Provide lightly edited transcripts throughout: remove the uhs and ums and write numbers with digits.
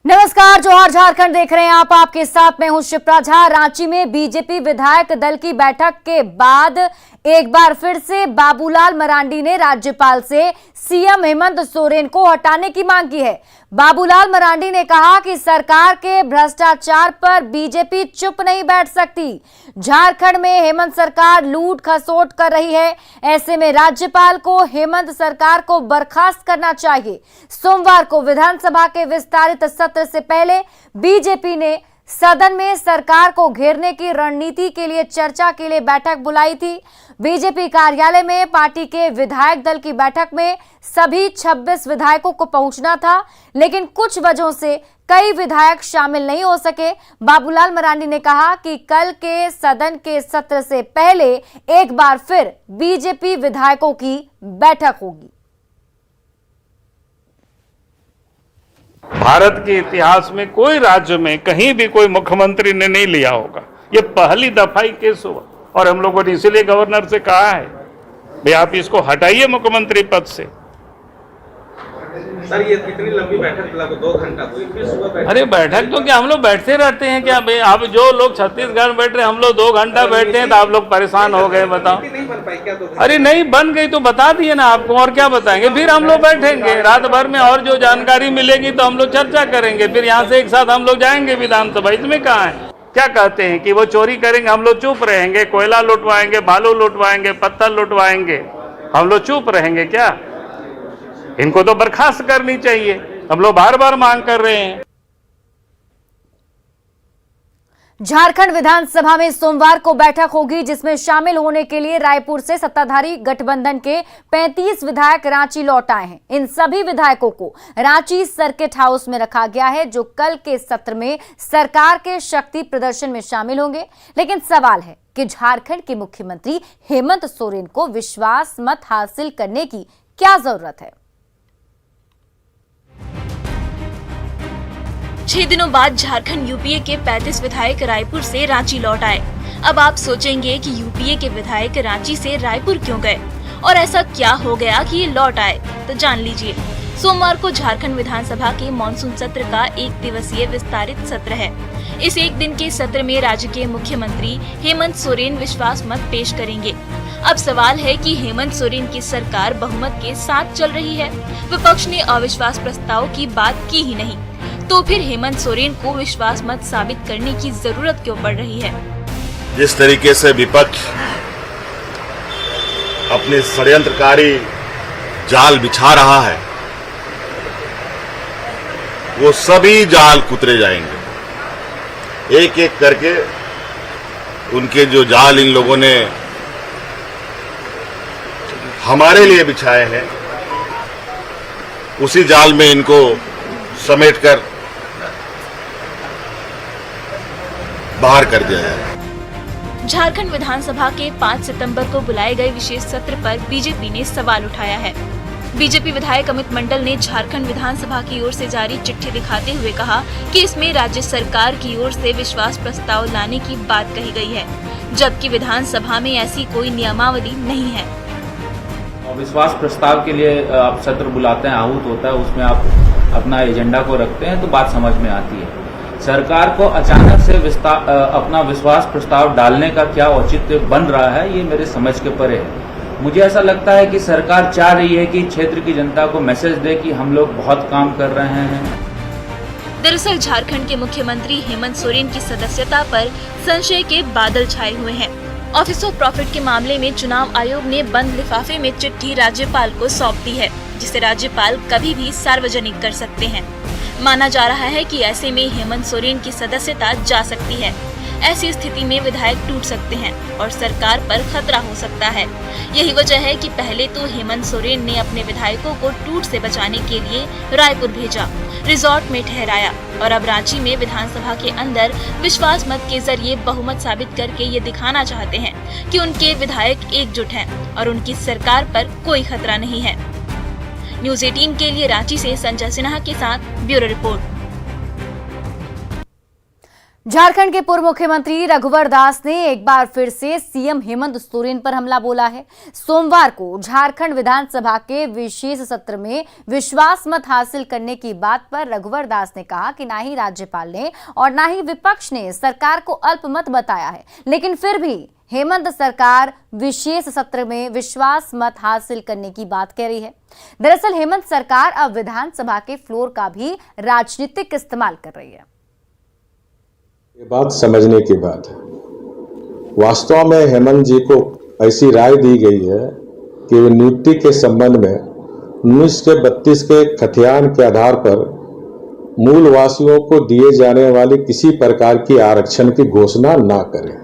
नमस्कार, जोहार झारखंड देख रहे हैं आप। आपके साथ मैं हूं शिप्रा झा। रांची में बीजेपी विधायक दल की बैठक के बाद एक बार फिर से बाबूलाल मरांडी ने राज्यपाल से सीएम हेमंत सोरेन को हटाने की मांग की है। बाबूलाल मरांडी ने कहा कि सरकार के भ्रष्टाचार पर बीजेपी चुप नहीं बैठ सकती। झारखंड में हेमंत सरकार लूट खसोट कर रही है, ऐसे में राज्यपाल को हेमंत सरकार को बर्खास्त करना चाहिए। सोमवार को विधानसभा के विस्तारित सत्र से पहले बीजेपी ने सदन में सरकार को घेरने की रणनीति के लिए चर्चा के लिए बैठक बुलाई थी। बीजेपी कार्यालय में पार्टी के विधायक दल की बैठक में सभी 26 विधायकों को पहुंचना था, लेकिन कुछ वजहों से कई विधायक शामिल नहीं हो सके। बाबूलाल मरांडी ने कहा कि कल के सदन के सत्र से पहले एक बार फिर बीजेपी विधायकों की बैठक होगी। भारत के इतिहास में कोई राज्य में कहीं भी कोई मुख्यमंत्री ने नहीं लिया होगा। ये पहली दफा ही केस हुआ और हम लोगों ने इसीलिए गवर्नर से कहा है भाई आप इसको हटाइए मुख्यमंत्री पद से। सर ये कितनी लंबी बैठक लगा? 2 घंटा हुई, फिर सुबह बैठक। अरे बैठक तो क्या हम लोग बैठते रहते हैं क्या भाई? आप जो लोग छत्तीसगढ़ में बैठ रहे हैं, हम लोग 2 घंटा बैठते हैं तो आप लोग परेशान हो गए। बताओ नहीं बन पाई क्या? 2 घंटे अरे नहीं बन गई तो बता दिए ना आपको, और क्या बताएंगे। फिर हम लोग बैठेंगे रात भर में और जो जानकारी मिलेगी तो हम लोग चर्चा करेंगे। फिर यहाँ से एक साथ हम लोग जाएंगे विधानसभा। इसमें कहाँ है? क्या कहते हैं कि वो चोरी करेंगे, हम लोग चुप रहेंगे? कोयला लुटवाएंगे, बालू लुटवाएंगे, पत्थर लुटवाएंगे, हम लोग चुप रहेंगे क्या? इनको तो बर्खास्त करनी चाहिए। हम लोग बार बार मांग कर रहे हैं। झारखंड विधानसभा में सोमवार को बैठक होगी, जिसमें शामिल होने के लिए रायपुर से सत्ताधारी गठबंधन के 35 विधायक रांची लौट आए हैं। इन सभी विधायकों को रांची सर्किट हाउस में रखा गया है, जो कल के सत्र में सरकार के शक्ति प्रदर्शन में शामिल होंगे। लेकिन सवाल है कि झारखंड के मुख्यमंत्री हेमंत सोरेन को विश्वास मत हासिल करने की क्या जरूरत है? 6 दिनों बाद झारखंड यूपीए के 35 विधायक रायपुर से रांची लौट आए। अब आप सोचेंगे कि यूपीए के विधायक रांची से रायपुर क्यों गए और ऐसा क्या हो गया कि ये लौट आए, तो जान लीजिए। सोमवार को झारखंड विधानसभा के मानसून सत्र का 1 दिवसीय विस्तारित सत्र है। इस 1 दिन के सत्र में राज्य के मुख्यमंत्री हेमंत सोरेन विश्वास मत पेश करेंगे। अब सवाल है कि हेमंत सोरेन की सरकार बहुमत के साथ चल रही है। विपक्ष ने अविश्वास प्रस्ताव की बात की ही नहीं, तो फिर हेमंत सोरेन को विश्वास मत साबित करने की जरूरत क्यों पड़ रही है? जिस तरीके से विपक्ष अपने षड्यंत्रकारी जाल बिछा रहा है, वो सभी जाल कुतरे जाएंगे। एक एक करके उनके जो जाल इन लोगों ने हमारे लिए बिछाए हैं, उसी जाल में इनको समेटकर बाहर कर दिया जाए। झारखंड विधानसभा के 5 सितंबर को बुलाए गए विशेष सत्र पर बीजेपी ने सवाल उठाया है। बीजेपी विधायक अमित मंडल ने झारखंड विधानसभा की ओर से जारी चिट्ठी दिखाते हुए कहा कि इसमें राज्य सरकार की ओर से विश्वास प्रस्ताव लाने की बात कही गई है, जबकि विधानसभा में ऐसी कोई नियमावली नहीं है। विश्वास प्रस्ताव के लिए आप सत्र बुलाते हैं, आहूत होता है, उसमें आप अपना एजेंडा को रखते हैं तो बात समझ में आती है। सरकार को अचानक से अपना विश्वास प्रस्ताव डालने का क्या औचित्य बन रहा है, ये मेरे समझ के परे है। मुझे ऐसा लगता है कि सरकार चाह रही है कि क्षेत्र की जनता को मैसेज दे कि हम लोग बहुत काम कर रहे हैं। दरअसल झारखंड के मुख्यमंत्री हेमंत सोरेन की सदस्यता पर संशय के बादल छाए हुए हैं। ऑफिस ऑफ प्रॉफिट के मामले में चुनाव आयोग ने बंद लिफाफे में चिट्ठी राज्यपाल को सौंप दी है, जिसे राज्यपाल कभी भी सार्वजनिक कर सकते हैं। माना जा रहा है कि ऐसे में हेमंत सोरेन की सदस्यता जा सकती है। ऐसी स्थिति में विधायक टूट सकते हैं और सरकार पर खतरा हो सकता है। यही वजह है कि पहले तो हेमंत सोरेन ने अपने विधायकों को टूट से बचाने के लिए रायपुर भेजा, रिजॉर्ट में ठहराया और अब रांची में विधानसभा के अंदर विश्वास मत के जरिए बहुमत साबित करके ये दिखाना चाहते हैं कि उनके विधायक एकजुट हैं और उनकी सरकार पर कोई खतरा नहीं है। न्यूज़ 18 के लिए रांची से संजय सिन्हा के साथ ब्यूरो रिपोर्ट। झारखंड के पूर्व मुख्यमंत्री रघुवर दास ने एक बार फिर से सीएम हेमंत सोरेन पर हमला बोला है। सोमवार को झारखंड विधानसभा के विशेष सत्र में विश्वास मत हासिल करने की बात पर रघुवर दास ने कहा कि ना ही राज्यपाल ने और ना ही विपक्ष ने सरकार को अल्पमत बताया है, लेकिन फिर भी हेमंत सरकार विशेष सत्र में विश्वास मत हासिल करने की बात कह रही है। दरअसल हेमंत सरकार अब विधानसभा के फ्लोर का भी राजनीतिक इस्तेमाल कर रही है। ये बात समझने के बाद वास्तव में हेमंत जी को ऐसी राय दी गई है कि वे नियुक्ति के संबंध में 1932 के खतियान के आधार पर मूल वासियों को दिए जाने वाली किसी प्रकार की आरक्षण की घोषणा ना करें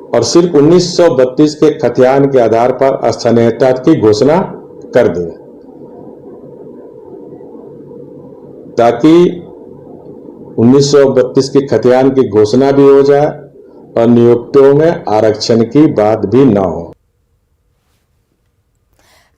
और सिर्फ 1932 के खतियान के आधार पर स्थानीयता की घोषणा कर दें, ताकि 1932 के खतियान की घोषणा भी हो जाए और नियुक्तियों में आरक्षण की बात भी ना हो।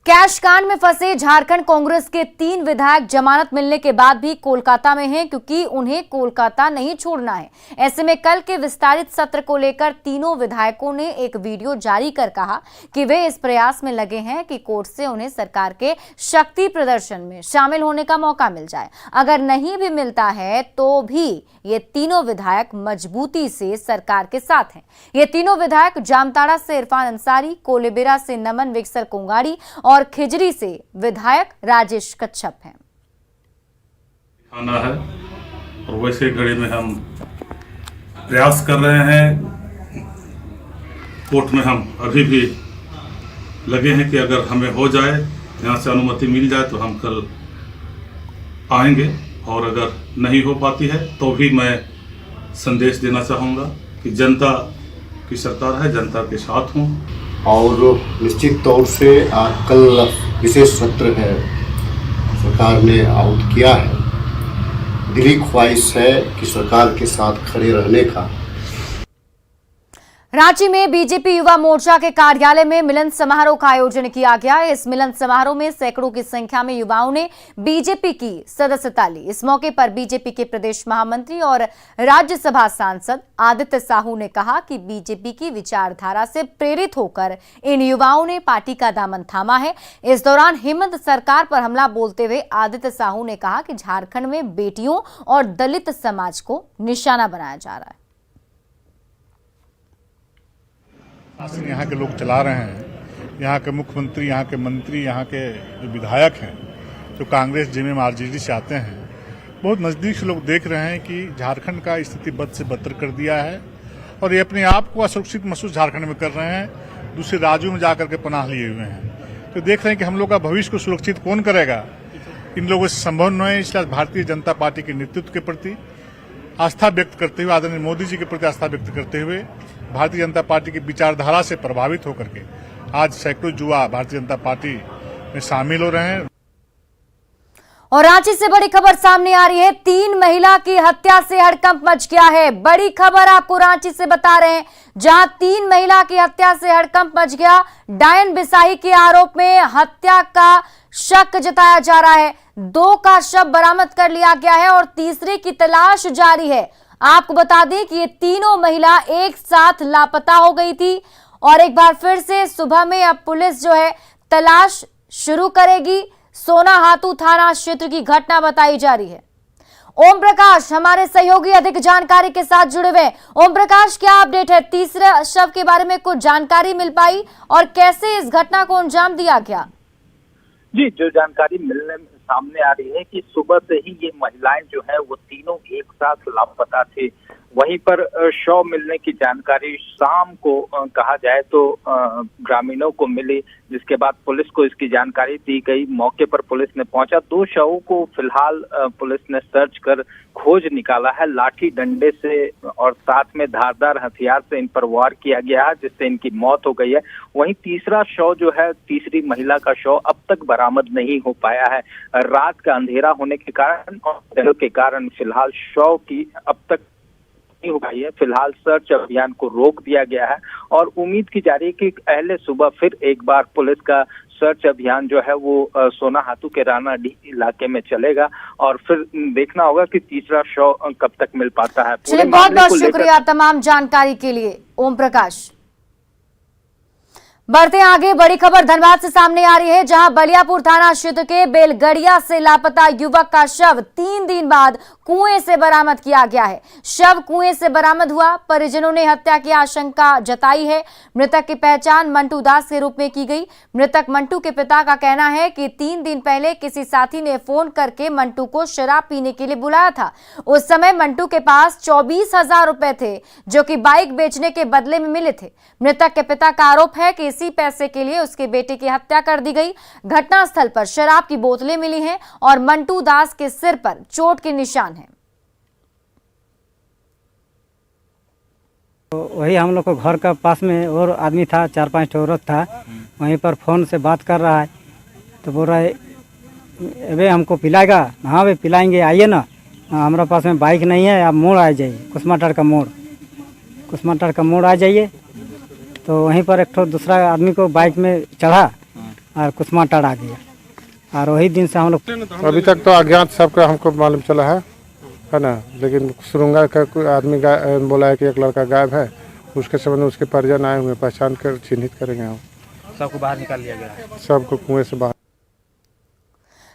कैश कांड में फंसे झारखंड कांग्रेस के 3 विधायक जमानत मिलने के बाद भी कोलकाता में हैं, क्योंकि उन्हें कोलकाता नहीं छोड़ना है। ऐसे में कल के विस्तारित सत्र को लेकर तीनों विधायकों ने एक वीडियो जारी कर कहा कि वे इस प्रयास में लगे हैं कि कोर्ट से उन्हें सरकार के शक्ति प्रदर्शन में शामिल होने का मौका मिल जाए। अगर नहीं भी मिलता है तो भी ये तीनों विधायक मजबूती से सरकार के साथ हैं। ये तीनों विधायक जामताड़ा से इरफान अंसारी, कोलेबिरा से नमन विक्सर कोंगाड़ी और खिजरी से विधायक राजेश कच्छप हैं। आना है और वैसे घड़ी में हम प्रयास कर रहे हैं। कोर्ट में हम अभी भी लगे हैं कि अगर हमें हो जाए, यहाँ से अनुमति मिल जाए तो हम कल आएंगे, और अगर नहीं हो पाती है तो भी मैं संदेश देना चाहूँगा कि जनता की सरकार है, जनता के साथ हूँ। और निश्चित तौर से आज कल विशेष सत्र है, सरकार ने आहूत किया है। दिली ख्वाहिश है कि सरकार के साथ खड़े रहने का। रांची में बीजेपी युवा मोर्चा के कार्यालय में मिलन समारोह का आयोजन किया गया। इस मिलन समारोह में सैकड़ों की संख्या में युवाओं ने बीजेपी की सदस्यता ली। इस मौके पर बीजेपी के प्रदेश महामंत्री और राज्यसभा सांसद आदित्य साहू ने कहा कि बीजेपी की विचारधारा से प्रेरित होकर इन युवाओं ने पार्टी का दामन थामा है। इस दौरान हेमंत सरकार पर हमला बोलते हुए आदित्य साहू ने कहा कि झारखंड में बेटियों और दलित समाज को निशाना बनाया जा रहा है। शासन यहाँ के लोग चला रहे हैं, यहाँ के मुख्यमंत्री, यहाँ के मंत्री, यहाँ के जो विधायक हैं, जो कांग्रेस जेएमएम आरजेडी से आते हैं, बहुत नज़दीक से लोग देख रहे हैं कि झारखंड का स्थिति बद से बदतर कर दिया है और ये अपने आप को असुरक्षित महसूस झारखंड में कर रहे हैं। दूसरे राज्यों में जाकर के पनाह लिए हुए हैं, तो देख रहे हैं कि हम लोग का भविष्य को सुरक्षित कौन करेगा। इन लोगों से संभव नहीं है। इसलिए भारतीय जनता पार्टी के नेतृत्व के प्रति आस्था व्यक्त करते हुए, आदरणीय मोदी जी के प्रति आस्था व्यक्त करते हुए, भारतीय जनता पार्टी की विचारधारा से प्रभावित होकर के आज सैकड़ों युवा भारतीय जनता पार्टी में शामिल हो रहे हैं। और रांची से बड़ी खबर सामने आ रही है। 3 महिला की हत्या से हड़कंप मच गया है। बड़ी खबर आपको रांची से बता रहे हैं, जहां 3 महिला की हत्या से हड़कंप मच गया। डायन बिसाही के आरोप में हत्या का शक जताया जा रहा है। 2 का शव बरामद कर लिया गया है और तीसरे की तलाश जारी है। आपको बता दें कि ये तीनों महिला एक साथ लापता हो गई थी और एक बार फिर से सुबह में अब पुलिस जो है तलाश शुरू करेगी। सोनाहातू थाना क्षेत्र की घटना बताई जा रही है। ओम प्रकाश हमारे सहयोगी अधिक जानकारी के साथ जुड़े हुए। ओम प्रकाश, क्या अपडेट है? तीसरे शव के बारे में कुछ जानकारी मिल पाई और कैसे इस घटना को अंजाम दिया गया? जी, जो जानकारी मिलने सामने आ रही है कि सुबह से ही ये महिलाएं जो है वो तीनों एक साथ लापता थी। वहीं पर शव मिलने की जानकारी शाम को कहा जाए तो ग्रामीणों को मिली, जिसके बाद पुलिस को इसकी जानकारी दी गई। मौके पर पुलिस ने पहुंचा। 2 शवों को फिलहाल पुलिस ने सर्च कर खोज निकाला है। लाठी डंडे से और साथ में धारदार हथियार से इन पर वार किया गया है, जिससे इनकी मौत हो गई है। वहीं तीसरा शव जो है, तीसरी महिला का शव अब तक बरामद नहीं हो पाया है। रात का अंधेरा होने के कारण और के कारण फिलहाल शव की अब तक नहीं हो पाई है। फिलहाल सर्च अभियान को रोक दिया गया है और उम्मीद की जा रही है कि अहले सुबह फिर एक बार पुलिस का सर्च अभियान जो है वो सोनाहातू के रानाडीह इलाके में चलेगा और फिर देखना होगा कि तीसरा शव कब तक मिल पाता है। चलिए, बहुत बहुत शुक्रिया तमाम जानकारी के लिए ओम प्रकाश। बढ़ते आगे, बड़ी खबर धनबाद से सामने आ रही है, जहां बलियापुर थाना क्षेत्र के बेलगड़िया से लापता युवक का शव 3 दिन बाद कुएं से बरामद किया गया है। शव कुएं से बरामद हुआ, परिजनों ने हत्या की आशंका जताई है। मृतक की पहचान मंटू दास के रूप में की गई। मृतक मंटू के पिता का कहना है कि 3 दिन पहले किसी साथी ने फोन करके मंटू को शराब पीने के लिए बुलाया था। उस समय मंटू के पास 24,000 रुपए थे, जो कि बाइक बेचने के बदले में मिले थे। मृतक के पिता का आरोप है कि इसी पैसे के लिए उसके बेटे की हत्या कर दी गई। घटनास्थल पर शराब की बोतलें मिली हैं और मंटू दास के सिर पर चोट के निशान हैं। तो वही हम लोग को घर का पास में और आदमी था, 4-5 औरत था, वहीं पर फोन से बात कर रहा है। तो बोल रहा है अबे हमको पिलाएगा। हाँ भाई पिलाएंगे, आइए ना, हमारा पास में बाइक नहीं है, आप मोड़ आ जाइए, कुसमाटार का मोड़ आ जाइए। तो वहीं पर एक दूसरा आदमी को बाइक में चढ़ा और कुसमाटार आ गया। और वही दिन से हम लोग अभी तक तो अज्ञात सबका हमको मालूम चला है ना, लेकिन सुरंगा का कोई आदमी बोला है कि एक लड़का गायब है, उसके संबंध में उसके परिजन आए हुए, पहचान कर चिन्हित करेंगे हम। सबको बाहर निकाल लिया गया है, सबको कुएं से बाहर।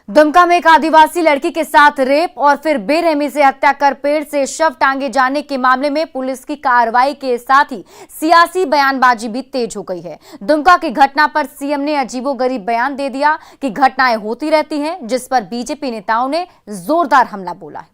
दुमका में एक आदिवासी लड़की के साथ रेप और फिर बेरहमी से हत्या कर पेड़ से शव टांगे जाने के मामले में पुलिस की कार्रवाई के साथ ही सियासी बयानबाजी भी तेज हो गई है। दुमका की घटना पर सीएम ने अजीबोगरीब बयान दे दिया कि घटनाएं होती रहती हैं, जिस पर बीजेपी नेताओं ने जोरदार हमला बोला है।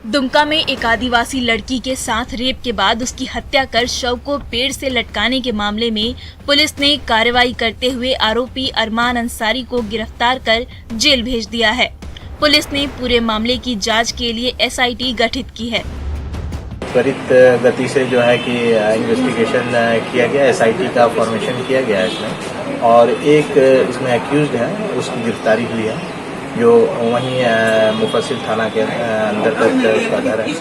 दुमका में एक आदिवासी लड़की के साथ रेप के बाद उसकी हत्या कर शव को पेड़ से लटकाने के मामले में पुलिस ने कार्रवाई करते हुए आरोपी अरमान अंसारी को गिरफ्तार कर जेल भेज दिया है। पुलिस ने पूरे मामले की जांच के लिए एसआईटी गठित की है। त्वरित गति से जो है कि इन्वेस्टिगेशन किया गया, एसआईटी का फॉर्मेशन किया गया है इसमें, और एक इसमें एक्यूज्ड है, उसकी गिरफ्तारी हुई है, जो वहीं मुफस्सिल थाना के अंतर्गत उसका घर है।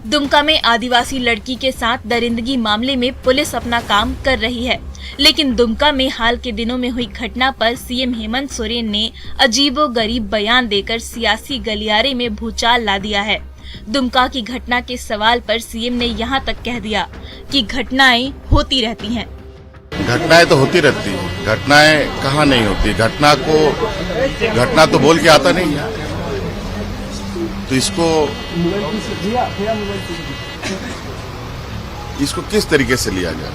दुमका में आदिवासी लड़की के साथ दरिंदगी मामले में पुलिस अपना काम कर रही है, लेकिन दुमका में हाल के दिनों में हुई घटना पर सीएम हेमंत सोरेन ने अजीबोगरीब बयान देकर सियासी गलियारे में भूचाल ला दिया है। दुमका की घटना के सवाल पर सीएम ने यहां तक कह दिया कि घटनाएं होती रहती हैं। घटनाएं तो होती रहती है, घटनाएं कहाँ नहीं होती। घटना तो बोल के आता नहीं है, तो इसको किस तरीके से लिया जाए।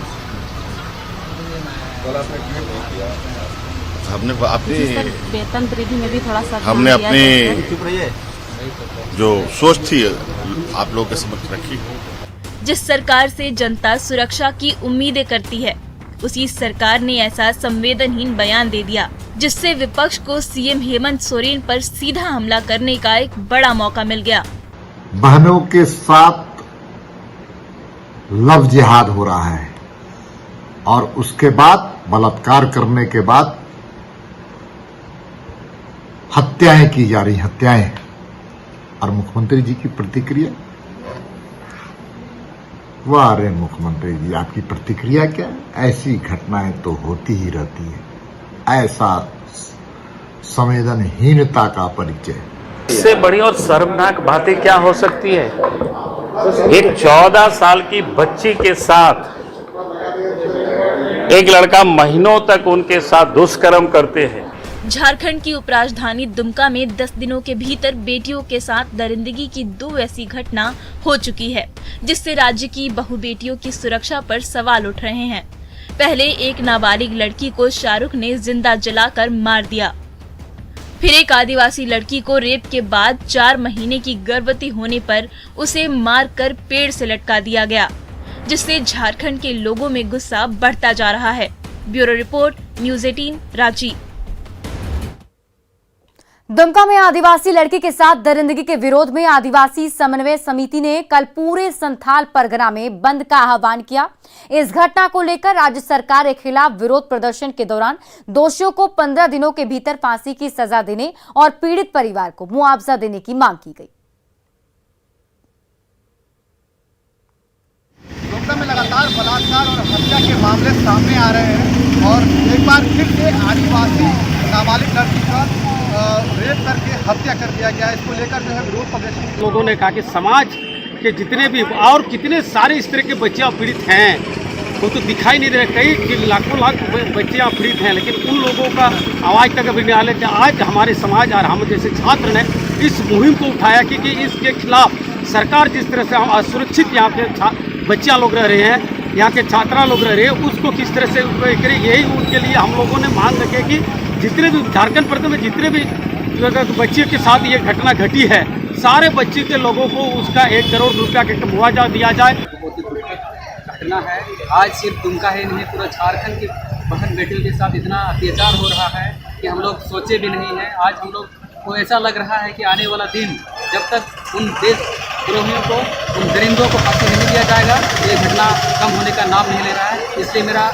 हमने अपनी जो सोच थी आप लोगों के समक्ष रखी। जिस सरकार से जनता सुरक्षा की उम्मीदें करती है, उसी सरकार ने ऐसा संवेदनहीन बयान दे दिया, जिससे विपक्ष को सीएम हेमंत सोरेन पर सीधा हमला करने का एक बड़ा मौका मिल गया। बहनों के साथ लव जिहाद हो रहा है और उसके बाद बलात्कार करने के बाद हत्याएं की जा रही, हत्याएं। और मुख्यमंत्री जी की प्रतिक्रिया, वाह अरे मुख्यमंत्री जी आपकी प्रतिक्रिया क्या है? ऐसी घटनाएं तो होती ही रहती है। ऐसा संवेदनहीनता का परिचय। इससे बड़ी और शर्मनाक बातें क्या हो सकती है? एक 14 साल की बच्ची के साथ एक लड़का महीनों तक उनके साथ दुष्कर्म करते हैं। झारखंड की उपराजधानी दुमका में 10 दिनों के भीतर बेटियों के साथ दरिंदगी की 2 ऐसी घटना हो चुकी है, जिससे राज्य की बहु बेटियों की सुरक्षा पर सवाल उठ रहे हैं। पहले एक नाबालिग लड़की को शाहरुख ने जिंदा जलाकर मार दिया, फिर एक आदिवासी लड़की को रेप के बाद 4 महीने की गर्भवती होने पर उसे मारकर पेड़ से लटका दिया गया, जिससे झारखंड के लोगों में गुस्सा बढ़ता जा रहा है। Bureau report, news 18 Ranchi. Dumka में आदिवासी लड़की के साथ दरिंदगी के विरोध में आदिवासी समन्वय समिति ने कल पूरे संथाल परगना में बंद का आह्वान किया। इस घटना को लेकर राज्य सरकार के खिलाफ विरोध प्रदर्शन के दौरान दोषियों को 15 दिनों के भीतर फांसी की सजा देने और पीड़ित परिवार को मुआवजा देने की मांग की गई। जनता में लगातार बलात्कार और हत्या के मामले सामने आ रहे हैं और एक बार फिर से आदिवासी नाबालिग लड़की का रेप करके हत्या कर दिया गया। इसको लेकर जो है विरोध प्रदर्शन लोगों ने कहा कि समाज के जितने भी और कितने सारे इस तरह के बच्चे पीड़ित हैं वो तो दिखाई नहीं दे रहे, कई लाखों लाख बच्चे पीड़ित हैं, लेकिन उन लोगों का आवाज़ तक अभी नहीं आ रहा कि आज हमारे समाज और हम जैसे छात्र ने इस मुहिम को उठाया कि इसके खिलाफ सरकार जिस तरह से असुरक्षित यहाँ के बच्चा लोग रह रहे हैं, यहाँ के छात्रा लोग रह रहे हैं, उसको किस तरह से करे, यही उनके लिए हम लोगों ने मांग रखे कि जितने भी झारखंड प्रदेश में जितने भी बच्चे के साथ ये घटना घटी है, सारे बच्चे के लोगों को उसका 1 करोड़ रुपया का मुआवजा दिया जाए। बहुत ही दुखद घटना है। आज सिर्फ दुमका ही नहीं, पूरा झारखंड की बहन बेटियों के साथ इतना अत्याचार हो रहा है कि हम लोग सोचे भी नहीं है। आज हम लोग को ऐसा लग रहा है कि आने वाला दिन जब तक उन देशद्रोहियों को, उन दरिंदों को फांसी नहीं दिया जाएगा, ये घटना कम होने का नाम नहीं ले रहा है। इसलिए मेरा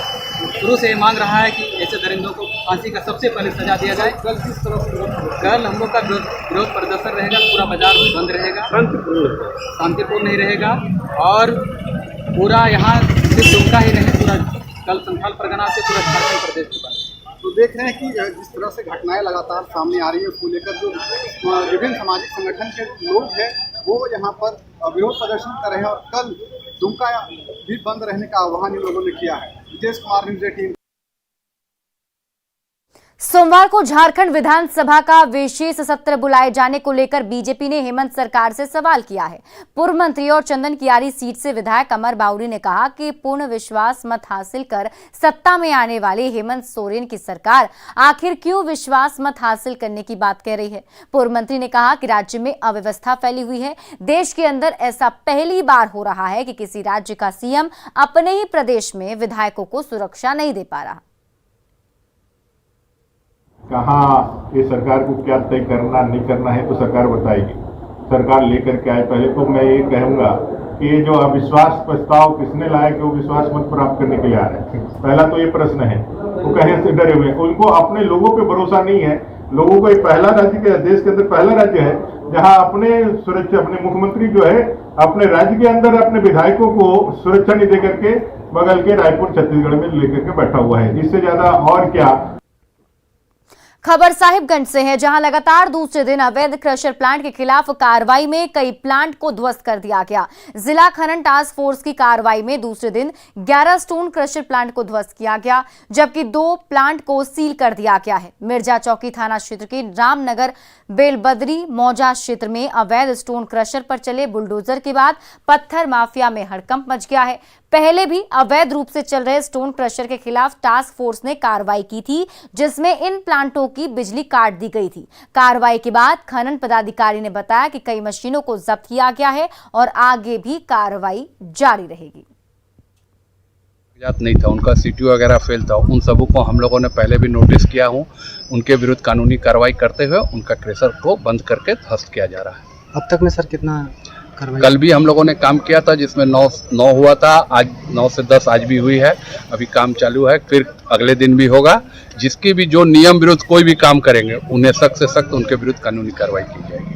शुरू से मांग रहा है कि ऐसे दरिंदों को फांसी का सबसे पहले सजा दिया जाए। कल किस तरह से कल हम लोग का विरोध प्रदर्शन रहेगा, पूरा बाजार बंद रहेगा, शांतिपूर्ण नहीं रहेगा और पूरा यहाँ सिर्फ दुमका ही नहीं, पूरा कल संथाल परगना से पूरा झारखंड प्रदेश के बारे में। तो देख रहे हैं कि जिस तरह से घटनाएं लगातार सामने आ रही है, उसको लेकर जो विभिन्न सामाजिक संगठन के लोग हैं वो यहाँ पर विरोध प्रदर्शन कर रहे हैं और कल दुमका भी बंद रहने का आह्वान इन लोगों ने किया है। विजय कुमार, न्यूज़ 18। सोमवार को झारखंड विधानसभा का विशेष सत्र बुलाए जाने को लेकर बीजेपी ने हेमंत सरकार से सवाल किया है। पूर्व मंत्री और चंदन कियारी सीट से विधायक अमर बाउरी ने कहा कि पूर्ण विश्वास मत हासिल कर सत्ता में आने वाले हेमंत सोरेन की सरकार आखिर क्यों विश्वास मत हासिल करने की बात कह रही है। पूर्व मंत्री ने कहा कि राज्य में अव्यवस्था फैली हुई है। देश के अंदर ऐसा पहली बार हो रहा है कि किसी राज्य का सीएम अपने ही प्रदेश में विधायकों को सुरक्षा नहीं दे पा रहा। कहाँ ये सरकार को क्या तय करना नहीं करना है तो सरकार बताएगी, सरकार लेकर के आए। पहले तो मैं ये कहूँगा कि ये जो अविश्वास प्रस्ताव किसने लाया कि वो विश्वास मत प्राप्त करने के लिए आ रहे हैं, पहला तो ये प्रश्न है। वो कहने से डरे हुए, उनको अपने लोगों पे भरोसा नहीं है। लोगों को एक पहला राज्य के देश के अंदर पहला राज्य है जहाँ अपने सुरक्षा, अपने मुख्यमंत्री जो है अपने राज्य के अंदर अपने विधायकों को सुरक्षा नहीं दे करके बगल के रायपुर छत्तीसगढ़ में लेकर के बैठा हुआ है। इससे ज्यादा और क्या। खबर साहिबगंज से है, जहां लगातार दूसरे दिन अवैध क्रशर प्लांट के खिलाफ कार्रवाई में कई प्लांट को ध्वस्त कर दिया गया। जिला खनन टास्क फोर्स की कार्रवाई में दूसरे दिन 11 स्टोन क्रशर प्लांट को ध्वस्त किया गया, जबकि 2 प्लांट को सील कर दिया गया है। मिर्जा चौकी थाना क्षेत्र के रामनगर बेलबदरी मौजा क्षेत्र में अवैध स्टोन क्रशर पर चले बुलडोजर के बाद पत्थर माफिया में हड़कंप मच गया है। पहले भी अवैध रूप से चल रहे स्टोन क्रशर के खिलाफ टास्क फोर्स ने कार्रवाई की थी, जिसमें इन प्लांटों की बिजली काट दी गई थी। कार्रवाई के बाद खनन पदाधिकारी ने बताया कि कई मशीनों को जब्त किया गया है और आगे भी कार्रवाई जारी रहेगी। नहीं था, उनका सीटीओ वगैरह फेल था, उन सबों को हम लोगों ने पहले भी नोटिस किया हूँ। उनके विरुद्ध कानूनी कार्रवाई करते हुए उनका क्रशर को बंद करके ध्वस्त किया जा रहा है। अब तक में सर कितना कार्रवाई? कल भी हम लोगों ने काम किया था जिसमें 9 हुआ था, आज 9 से 10 आज भी हुई है। अभी काम चालू है, फिर अगले दिन भी होगा। जिसकी भी जो नियम विरुद्ध कोई भी काम करेंगे उन्हें सख्त से सख्त उनके विरुद्ध कानूनी कार्रवाई की जाएगी।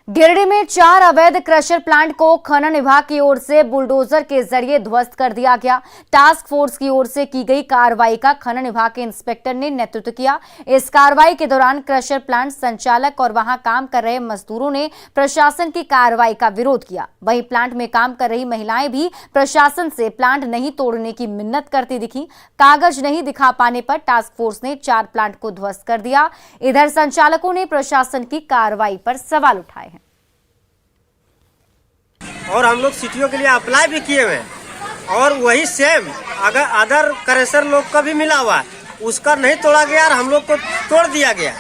गिरिडीह में 4 अवैध क्रशर प्लांट को खनन विभाग की ओर से बुलडोजर के जरिए ध्वस्त कर दिया गया। टास्क फोर्स की ओर से की गई कार्रवाई का खनन विभाग के इंस्पेक्टर ने नेतृत्व किया। इस कार्रवाई के दौरान क्रशर प्लांट संचालक और वहां काम कर रहे मजदूरों ने प्रशासन की कार्रवाई का विरोध किया। वहीं प्लांट में काम कर रही महिलाएं भी प्रशासन से प्लांट नहीं तोड़ने की मिन्नत करती दिखी। कागज नहीं दिखा पाने पर टास्क फोर्स ने 4 प्लांट को ध्वस्त कर दिया। इधर संचालकों ने प्रशासन की कार्रवाई पर सवाल उठाए हैं। और हम लोग सीटीओ के लिए अप्लाई भी किए हुए और वही सेम अगर अदर क्रशर लोग का भी मिला हुआ है, उसका नहीं तोड़ा गया और हम लोग को तोड़ दिया गया।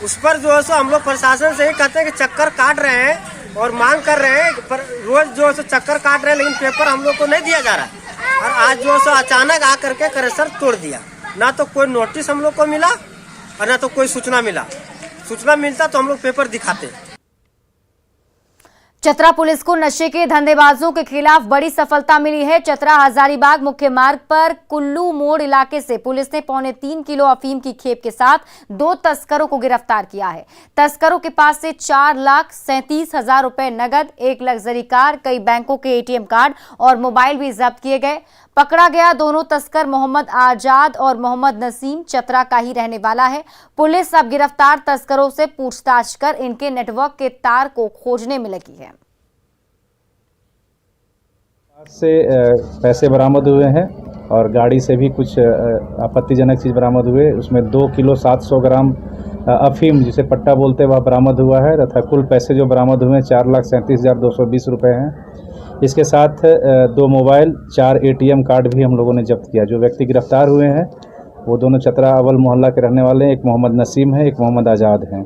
उस पर जो है सो हम लोग प्रशासन से ही कहते हैं कि चक्कर काट रहे हैं और मांग कर रहे हैं, पर रोज जो है सो चक्कर काट रहे हैं, लेकिन पेपर हम लोग को नहीं दिया जा रहा है। और आज जो है सो अचानक आ करके क्रशर तोड़ दिया। ना तो कोई नोटिस हम लोग को मिला और ना तो कोई सूचना मिला। सूचना मिलता तो हम लोग पेपर दिखाते। चतरा पुलिस को नशे के धंधेबाजों के खिलाफ बड़ी सफलता मिली है। चतरा हजारीबाग मुख्य मार्ग पर कुल्लू मोड़ इलाके से पुलिस ने 3.25 किलो अफीम की खेप के साथ 2 तस्करों को गिरफ्तार किया है। तस्करों के पास से 4,37,000 रुपए नगद, 1 लग्जरी कार, कई बैंकों के एटीएम कार्ड और मोबाइल भी जब्त किए गए। पकड़ा गया दोनों तस्कर मोहम्मद आजाद और मोहम्मद नसीम चतरा का ही रहने वाला है। पुलिस अब गिरफ्तार तस्करों से पूछताछ कर इनके नेटवर्क के तार को खोजने में लगी है। से पैसे बरामद हुए हैं और गाड़ी से भी कुछ आपत्तिजनक चीज़ बरामद हुए। उसमें 2 किलो 700 ग्राम अफीम जिसे पट्टा बोलते हैं वह बरामद हुआ है तथा कुल पैसे जो बरामद हुए हैं 4,37,220 रुपये हैं। इसके साथ 2 मोबाइल, 4 एटीएम कार्ड भी हम लोगों ने जब्त किया। जो व्यक्ति गिरफ्तार हुए हैं वो दोनों चतरा अव्वल मोहल्ला के रहने वाले हैं। एक मोहम्मद नसीम है, एक मोहम्मद आज़ाद हैं।